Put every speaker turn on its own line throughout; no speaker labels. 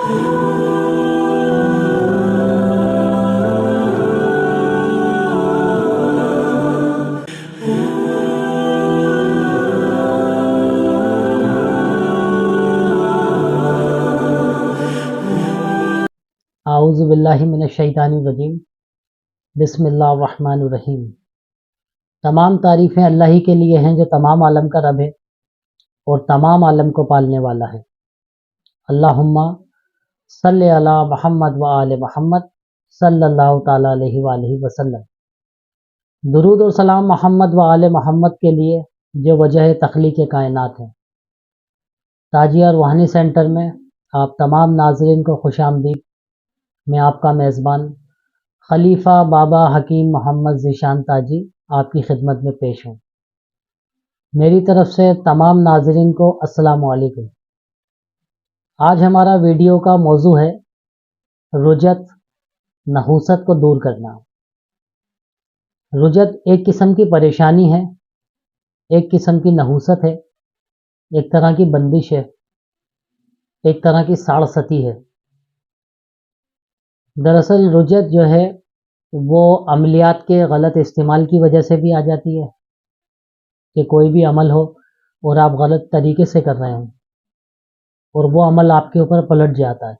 اعوذ باللہ من الشیطان الرجیم، بسم اللہ الرحمن الرحیم۔ تمام تعریفیں اللہ ہی کے لیے ہیں جو تمام عالم کا رب ہے اور تمام عالم کو پالنے والا ہے۔ اللہم صلی علی محمد و آل محمد صلی اللہ تعالیٰ علیہ وآلہ وسلم۔ درود اور سلام محمد و آل محمد کے لیے جو وجہ تخلیق کائنات ہیں۔ تاجیہ روحانی سینٹر میں آپ تمام ناظرین کو خوش آمدید۔ میں آپ کا میزبان خلیفہ بابا حکیم محمد ذیشان تاجی آپ کی خدمت میں پیش ہوں۔ میری طرف سے تمام ناظرین کو السلام علیکم۔ آج ہمارا ویڈیو کا موضوع ہے رجت، نحوست کو دور کرنا۔ رجت ایک قسم کی پریشانی ہے، ایک قسم کی نحوست ہے، ایک طرح کی بندش ہے، ایک طرح کی ساڑستی ہے۔ دراصل رجت جو ہے وہ عملیات کے غلط استعمال کی وجہ سے بھی آ جاتی ہے کہ کوئی بھی عمل ہو اور آپ غلط طریقے سے کر رہے ہوں اور وہ عمل آپ کے اوپر پلٹ جاتا ہے۔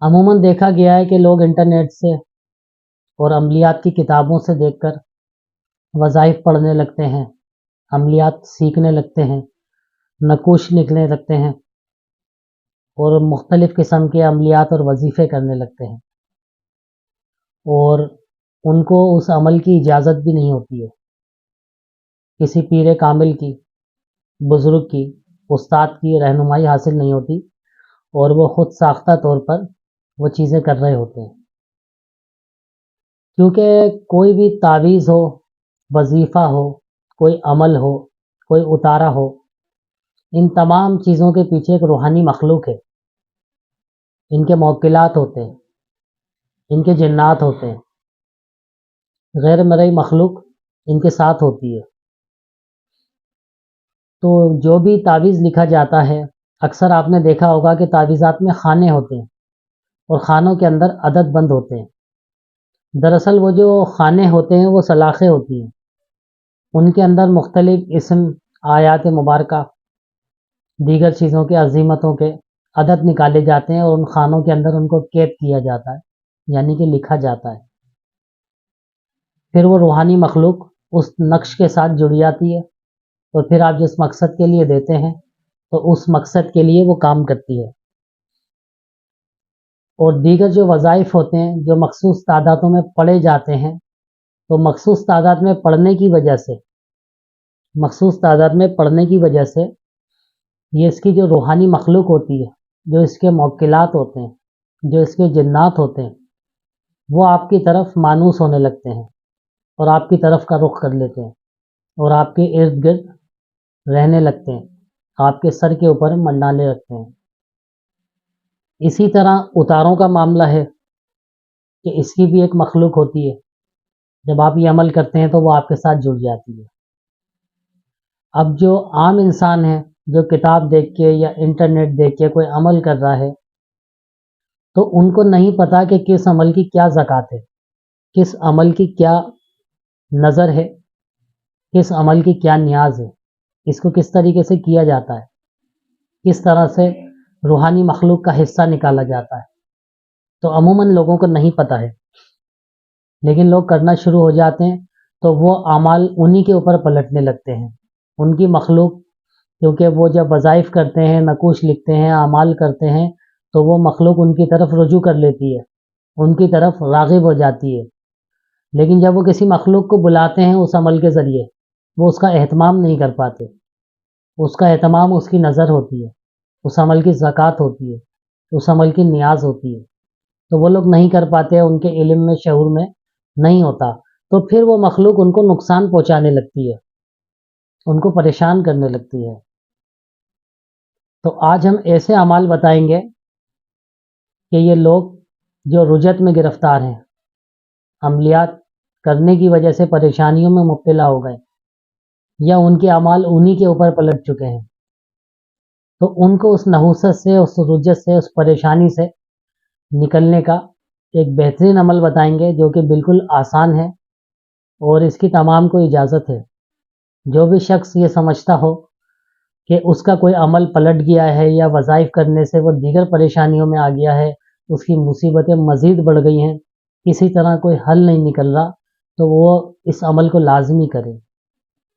عموماً دیکھا گیا ہے کہ لوگ انٹرنیٹ سے اور عملیات کی کتابوں سے دیکھ کر وظائف پڑھنے لگتے ہیں، عملیات سیکھنے لگتے ہیں، نقوش نکلنے لگتے ہیں اور مختلف قسم کے عملیات اور وظیفے کرنے لگتے ہیں، اور ان کو اس عمل کی اجازت بھی نہیں ہوتی ہے، کسی پیر کامل کی، بزرگ کی، استاد کی رہنمائی حاصل نہیں ہوتی اور وہ خود ساختہ طور پر وہ چیزیں کر رہے ہوتے ہیں۔ کیونکہ کوئی بھی تعویذ ہو، وظیفہ ہو، کوئی عمل ہو، کوئی اتارا ہو، ان تمام چیزوں کے پیچھے ایک روحانی مخلوق ہے، ان کے موکلات ہوتے ہیں، ان کے جنات ہوتے ہیں، غیر مرئی مخلوق ان کے ساتھ ہوتی ہے۔ تو جو بھی تعویذ لکھا جاتا ہے، اکثر آپ نے دیکھا ہوگا کہ تعویذات میں خانے ہوتے ہیں اور خانوں کے اندر عدد بند ہوتے ہیں۔ دراصل وہ جو خانے ہوتے ہیں وہ سلاخیں ہوتی ہیں، ان کے اندر مختلف اسم، آیات مبارکہ، دیگر چیزوں کے عظیمتوں کے عدد نکالے جاتے ہیں اور ان خانوں کے اندر ان کو قید کیا جاتا ہے، یعنی کہ لکھا جاتا ہے۔ پھر وہ روحانی مخلوق اس نقش کے ساتھ جڑ جاتی ہے، تو پھر آپ جس مقصد کے لیے دیتے ہیں تو اس مقصد کے لیے وہ کام کرتی ہے۔ اور دیگر جو وظائف ہوتے ہیں جو مخصوص تعدادوں میں پڑھے جاتے ہیں، تو مخصوص تعداد میں پڑھنے کی وجہ سے یہ اس کی جو روحانی مخلوق ہوتی ہے، جو اس کے موکلات ہوتے ہیں، جو اس کے جنات ہوتے ہیں، وہ آپ کی طرف مانوس ہونے لگتے ہیں اور آپ کی طرف کا رخ کر لیتے ہیں اور آپ کے ارد گرد رہنے لگتے ہیں، آپ کے سر کے اوپر منڈانے لگتے ہیں۔ اسی طرح اتاروں کا معاملہ ہے کہ اس کی بھی ایک مخلوق ہوتی ہے، جب آپ یہ عمل کرتے ہیں تو وہ آپ کے ساتھ جڑ جاتی ہے۔ اب جو عام انسان ہے جو کتاب دیکھ کے یا انٹرنیٹ دیکھ کے کوئی عمل کر رہا ہے، تو ان کو نہیں پتا کہ کس عمل کی کیا زکوٰۃ ہے، کس عمل کی کیا نظر ہے، کس عمل کی کیا نیاز ہے، اس کو کس طریقے سے کیا جاتا ہے، کس طرح سے روحانی مخلوق کا حصہ نکالا جاتا ہے۔ تو عموماً لوگوں کو نہیں پتا ہے، لیکن لوگ کرنا شروع ہو جاتے ہیں تو وہ اعمال انہی کے اوپر پلٹنے لگتے ہیں۔ ان کی مخلوق، کیونکہ وہ جب وظائف کرتے ہیں، نقوش لکھتے ہیں، اعمال کرتے ہیں، تو وہ مخلوق ان کی طرف رجوع کر لیتی ہے، ان کی طرف راغب ہو جاتی ہے۔ لیکن جب وہ کسی مخلوق کو بلاتے ہیں اس عمل کے ذریعے، وہ اس کا اہتمام نہیں کر پاتے، اس کا اہتمام اس کی نظر ہوتی ہے، اس عمل کی زکوٰۃ ہوتی ہے، اس عمل کی نیاز ہوتی ہے، تو وہ لوگ نہیں کر پاتے، ان کے علم میں، شعور میں نہیں ہوتا، تو پھر وہ مخلوق ان کو نقصان پہنچانے لگتی ہے، ان کو پریشان کرنے لگتی ہے۔ تو آج ہم ایسے اعمال بتائیں گے کہ یہ لوگ جو رجت میں گرفتار ہیں، عملیات کرنے کی وجہ سے پریشانیوں میں مبتلا ہو گئے، یا ان کے اعمال انہی کے اوپر پلٹ چکے ہیں، تو ان کو اس نحوست سے، اس رجت سے، اس پریشانی سے نکلنے کا ایک بہترین عمل بتائیں گے جو کہ بالکل آسان ہے اور اس کی تمام کو اجازت ہے۔ جو بھی شخص یہ سمجھتا ہو کہ اس کا کوئی عمل پلٹ گیا ہے یا وظائف کرنے سے وہ دیگر پریشانیوں میں آ گیا ہے، اس کی مصیبتیں مزید بڑھ گئی ہیں، کسی طرح کوئی حل نہیں نکل رہا، تو وہ اس عمل کو لازمی کرے۔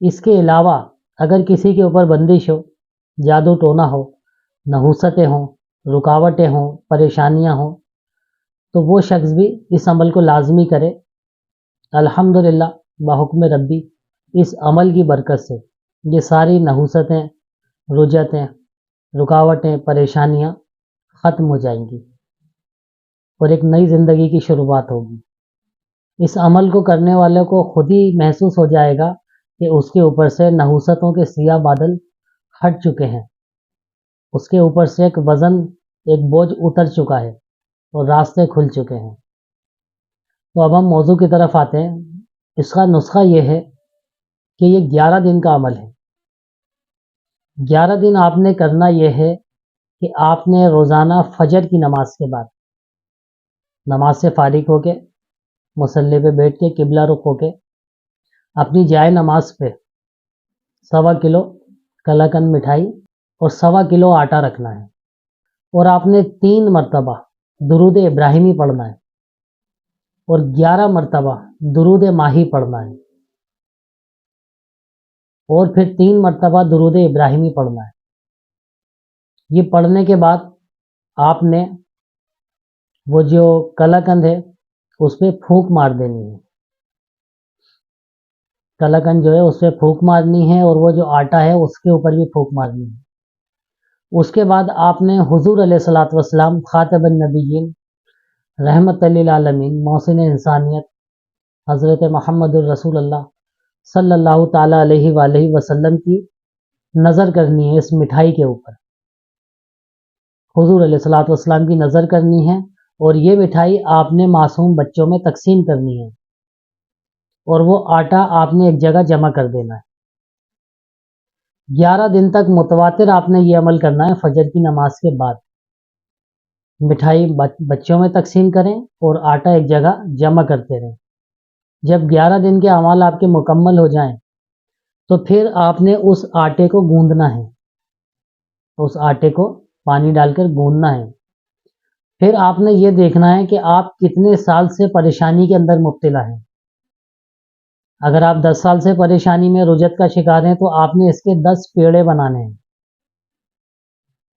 اس کے علاوہ اگر کسی کے اوپر بندش ہو، جادو ٹونا ہو، نحوستیں ہوں، رکاوٹیں ہوں، پریشانیاں ہوں، تو وہ شخص بھی اس عمل کو لازمی کرے۔ الحمدللہ بحکم ربی اس عمل کی برکت سے یہ ساری نحوستیں، رجتیں، رکاوٹیں، پریشانیاں ختم ہو جائیں گی اور ایک نئی زندگی کی شروعات ہوگی۔ اس عمل کو کرنے والے کو خود ہی محسوس ہو جائے گا کہ اس کے اوپر سے نحوستوں کے سیاہ بادل ہٹ چکے ہیں، اس کے اوپر سے ایک وزن، ایک بوجھ اتر چکا ہے اور راستے کھل چکے ہیں۔ تو اب ہم موضوع کی طرف آتے ہیں۔ اس کا نسخہ یہ ہے کہ یہ 11 دن کا عمل ہے۔ 11 دن آپ نے کرنا یہ ہے کہ آپ نے روزانہ فجر کی نماز کے بعد، نماز سے فارغ ہو کے مصلی پہ بیٹھ کے قبلہ رخ ہو کے اپنی جائے نماز پہ 1.25 کلو کلاکند مٹھائی اور 1.25 کلو آٹا رکھنا ہے، اور آپ نے 3 مرتبہ درود ابراہیمی پڑھنا ہے اور 11 مرتبہ درود ماہی پڑھنا ہے، اور پھر 3 مرتبہ درود ابراہیمی پڑھنا ہے۔ یہ پڑھنے کے بعد آپ نے وہ جو کلاکند ہے اس پہ پھونک مار دینی ہے، کلاکند جو ہے اس پہ پھونک مارنی ہے، اور وہ جو آٹا ہے اس کے اوپر بھی پھونک مارنی ہے۔ اس کے بعد آپ نے حضور علیہ الصلوۃ والسلام خاتم النبیین، رحمت للعالمین، محسن انسانیت، حضرت محمد الرسول اللہ صلی اللہ تعالیٰ علیہ وآلہ وسلم کی نظر کرنی ہے اس مٹھائی کے اوپر۔ حضور علیہ الصلوۃ والسلام کی نظر کرنی ہے، اور یہ مٹھائی آپ نے معصوم بچوں میں تقسیم کرنی ہے، اور وہ آٹا آپ نے ایک جگہ جمع کر دینا ہے۔ 11 دن تک متواتر آپ نے یہ عمل کرنا ہے۔ فجر کی نماز کے بعد مٹھائی بچوں میں تقسیم کریں اور آٹا ایک جگہ جمع کرتے رہیں۔ جب 11 دن کے اعمال آپ کے مکمل ہو جائیں تو پھر آپ نے اس آٹے کو گوندنا ہے، اس آٹے کو پانی ڈال کر گوندنا ہے۔ پھر آپ نے یہ دیکھنا ہے کہ آپ کتنے سال سے پریشانی کے اندر مبتلا ہیں۔ اگر آپ 10 سال سے پریشانی میں، رجت کا شکار ہیں، تو آپ نے اس کے 10 پیڑے بنانے ہیں۔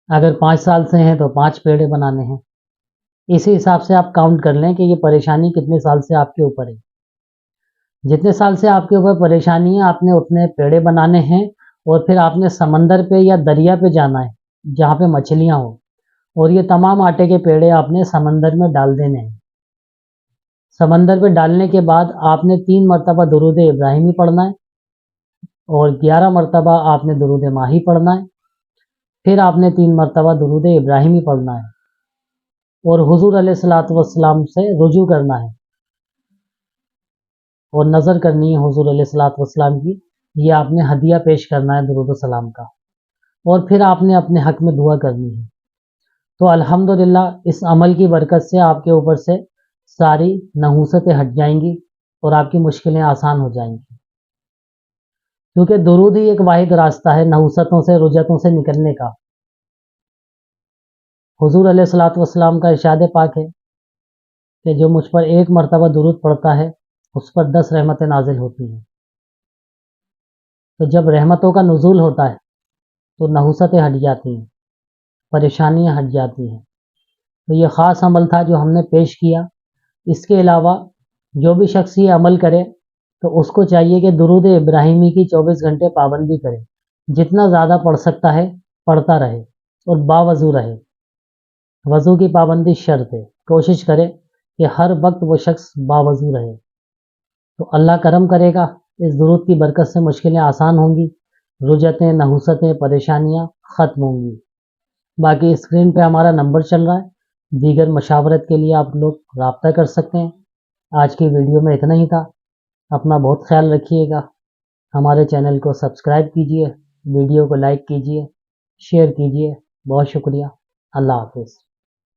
اگر 5 سال سے ہیں تو 5 پیڑے بنانے ہیں۔ اسی حساب سے آپ کاؤنٹ کر لیں کہ یہ پریشانی کتنے سال سے آپ کے اوپر ہے۔ جتنے سال سے آپ کے اوپر پریشانی ہے، آپ نے اتنے پیڑے بنانے ہیں، اور پھر آپ نے سمندر پہ یا دریا پہ جانا ہے جہاں پہ مچھلیاں ہوں، اور یہ تمام آٹے کے پیڑے آپ نے سمندر میں ڈال دینے ہیں۔ سمندر پہ ڈالنے کے بعد آپ نے 3 مرتبہ درود ابراہیمی پڑھنا ہے، اور 11 مرتبہ آپ نے درود ماہی پڑھنا ہے۔ پھر آپ نے 3 مرتبہ درود ابراہیمی پڑھنا ہے، اور حضور علیہ الصلوۃ والسلام سے رجوع کرنا ہے، اور نظر کرنی ہے حضور علیہ الصلوۃ والسلام کی۔ یہ آپ نے ہدیہ پیش کرنا ہے درود السلام کا، اور پھر آپ نے اپنے حق میں دعا کرنی ہے۔ تو الحمدللہ اس عمل کی برکت سے آپ کے اوپر سے ساری نحوستیں ہٹ جائیں گی اور آپ کی مشکلیں آسان ہو جائیں گی، کیونکہ درود ہی ایک واحد راستہ ہے نحوستوں سے، رجتوں سے نکلنے کا۔ حضور علیہ الصلوۃ والسلام کا ارشاد پاک ہے کہ جو مجھ پر 1 مرتبہ درود پڑھتا ہے اس پر 10 رحمتیں نازل ہوتی ہیں۔ تو جب رحمتوں کا نزول ہوتا ہے تو نحوستیں ہٹ جاتی ہیں، پریشانیاں ہٹ جاتی ہیں۔ تو یہ خاص عمل تھا جو ہم نے پیش کیا۔ اس کے علاوہ جو بھی شخص یہ عمل کرے تو اس کو چاہیے کہ درود ابراہیمی کی 24 گھنٹے پابندی کرے، جتنا زیادہ پڑھ سکتا ہے پڑھتا رہے، اور باوضو رہے۔ وضو کی پابندی شرط ہے، کوشش کرے کہ ہر وقت وہ شخص باوضو رہے، تو اللہ کرم کرے گا۔ اس درود کی برکت سے مشکلیں آسان ہوں گی، رجتیں، نحوستیں، پریشانیاں ختم ہوں گی۔ باقی اسکرین پہ ہمارا نمبر چل رہا ہے، دیگر مشاورت کے لیے آپ لوگ رابطہ کر سکتے ہیں۔ آج کی ویڈیو میں اتنا ہی تھا۔ اپنا بہت خیال رکھیے گا، ہمارے چینل کو سبسکرائب کیجیے، ویڈیو کو لائک کیجیے۔ شیئر کیجیے. بہت شکریہ. اللہ حافظ.